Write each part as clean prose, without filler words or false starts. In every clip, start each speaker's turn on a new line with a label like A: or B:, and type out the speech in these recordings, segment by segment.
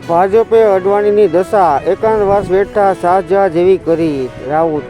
A: ભાજપે અડવાણીની દશા એકાંતવાસ બેઠા શાહજહાં જેવી કરી. રાઉત.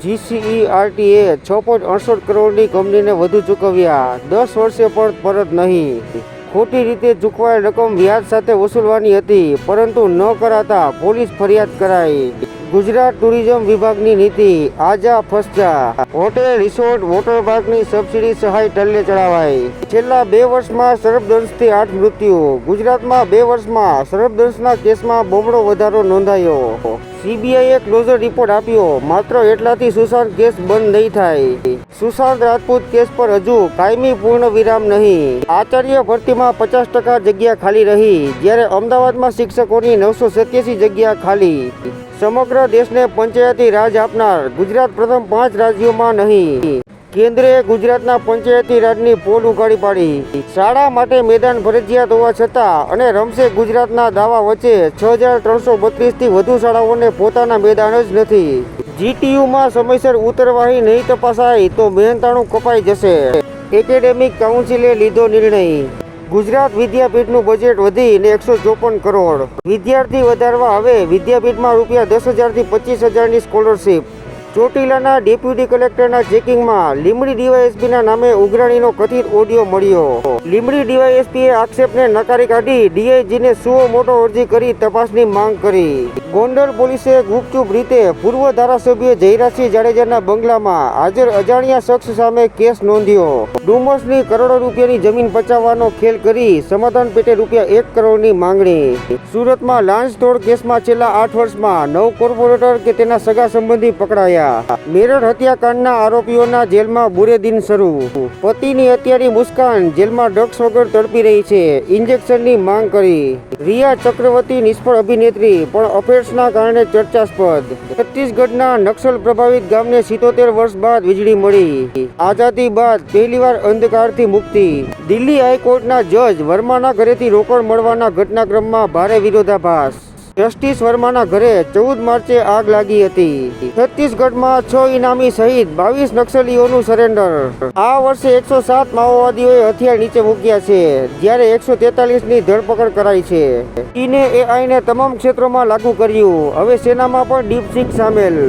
A: GCERTએ 6.68 કરોડની કંપનીને વધુ ચૂકવ્યા. 10 વર્ષે પણ પરત નહીં. ખોટી રીતે ચૂકવાયેલ રકમ વ્યાજ સાથે વસૂલવાની હતી, પરંતુ ન કરાતા પોલીસ ફરિયાદ કરાઈ. ગુજરાત ટુરિઝમ વિભાગની નીતિ આજા ફસજા. હોટેલ, રિસોર્ટ, વોટર પાર્કની સબસિડી સહાય ટલ્લે ચડાવાઈ. છેલ્લા 2 વર્ષમાં સર્પદંશથી 8 મૃત્યુ. ગુજરાતમાં 2 વર્ષમાં સર્પદંશના કેસમાં બમણો વધારો નોંધાયો. CBIએ ક્લોઝર રિપોર્ટ આપ્યો. માત્ર એટલાથી સુશાંત કેસ બંધ નહીં થાય. સુશાંત રાજપૂત કેસ પર હજુ કાયમી પૂર્ણ વિરામ નહીં. આચાર્ય ભરતીમાં 50% જગ્યા ખાલી રહી, જ્યારે અમદાવાદમાં શિક્ષકોની 987 જગ્યા ખાલી. સમગ્ર દેશને પંચાયતી રાજ આપનાર ગુજરાત પ્રથમ 5 રાજ્યોમાં નહીં. કેન્દ્રએ ગુજરાતના પંચાયતી રાજની પોલ ઉગાડી પાડી. શાળા માટે મેદાન ફરજિયાત હોવા છતાં અને રમશે ગુજરાતના દાવા વચ્ચે 6332થી વધુ શાળાઓને પોતાના મેદાન જ નથી. GTUમાં સમયસર ઉત્તરવાહી નહીં તપાસાય તો મહેનતાણું કપાઈ જશે. એકેડેમિક કાઉન્સિલે લીધો નિર્ણય. ગુજરાત વિદ્યાપીઠનું બજેટ વધીને 154 કરોડ. વિદ્યાર્થી વધારવા હવે વિદ્યાપીઠમાં રૂપિયા 10,000થી 25,000ની સ્કોલરશીપ. ચોટીલાના ડેપ્યુટી કલેક્ટરના ચેકિંગમાં લીંબડી ડીવાયએસપીના નામે ઉઘરાણીનો કથિત ઓડિયો મળ્યો. લીંબડી ડીવાયએસપીએ આક્ષેપને નકારી કાઢી DIGને સુઓ મોટો અરજી કરી તપાસની માંગ કરી. ગોંડલ પોલીસે ગુપચુપ રીતે પૂર્વ ધારાસભ્ય જયરાજસિંહ જાડેજાના બંગલામાં હાજર અજાણ્યા શખ્સ સામે કેસ નોંધ્યો. ડુમસની કરોડો રૂપિયાની જમીન પચાવવાનો ખેલ કરી સમાધાન પેટે રૂપિયા 1 કરોડની માંગણી. સુરતમાં લાંચતોડ કેસમાં છેલ્લા 8 વર્ષમાં 9 કોર્પોરેટર કે તેના સગા સંબંધી પકડાયા. મેરઠ હત્યાકાંડના આરોપીઓના જેલમાં બુરેદિન શરૂ. પતિની હત્યાની મુસ્કાન જેલમાં ડ્રગ્સ વગર તડપી રહી છે. ઇન્જેક્શનની માંગ કરી. રિયા ચક્રવર્તી નિષ્ફળ અભિનેત્રી પણ અફેર્સના કારણે ચર્ચાસ્પદ. છત્તીસગઢના નક્સલ પ્રભાવિત ગામને 77 વર્ષ બાદ વીજળી મળી. આઝાદી બાદ પહેલીવાર અંધકારથી મુક્તિ. દિલ્હી હાઈકોર્ટના જજ વર્માના ઘરેથી રોકડ મળવાના ઘટનાક્રમમાં ભારે વિરોધાભાસ. જસ્ટિસ વર્માના ઘરે 14 માર્ચે આગ લાગી હતી. છત્તીસગઢમાં 6 ઇનામી સહિત 22 નક્સલીઓનું સરેન્ડર. આ વર્ષે 107 માઓવાદીઓએ હથિયાર નીચે મૂક્યા છે, જ્યારે 143ની ધરપકડ કરાઈ છે. ચીને AIને તમામ ક્ષેત્રોમાં લાગુ કર્યું. હવે સેનામાં પણ ડીપસીક સામેલ.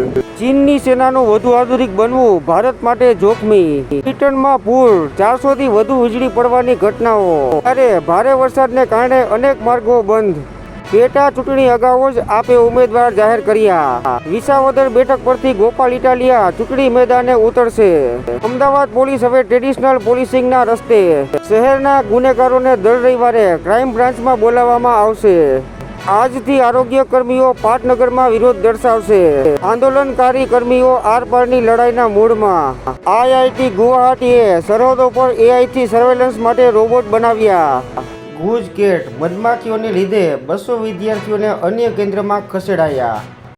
A: ચીનની સેનાનું વધુ આધુનિક બનવું ભારત માટે જોખમી. બ્રિટનમાં પૂર, 400થી વધુ વીજળી પડવાની ઘટનાઓ. અરે ભારે વરસાદને કારણે અનેક માર્ગો બંધ. પેટા ચૂંટણી અગાઉ જ આપે ઉમેદવાર જાહેર કર્યા. વિસાવદર બેઠક પરથી ગોપાલ ઇટાલિયા ચૂંટણી મેદાને ઉતરશે. અમદાવાદ પોલીસ હવે ટ્રેડિશનલ પોલીસિંગના રસ્તે. શહેરના ગુનેગારોને દર રવિવારે ક્રાઇમ બ્રાન્ચમાં બોલાવવામાં આવશે. આજથી આરોગ્ય કર્મીઓ પાટનગરમાં વિરોધ દર્શાવશે. આંદોલનકારી કર્મીઓ આરપારની લડાઈના મૂડમાં. IIT ગુવાહાટીએ સરહદો પર AIથી સર્વેલન્સ માટે રોબોટ બનાવ્યા. ગુજકેટ મધમાખીઓને લીધે 200 વિદ્યાર્થીઓને અન્ય કેન્દ્રમાં ખસેડાયા.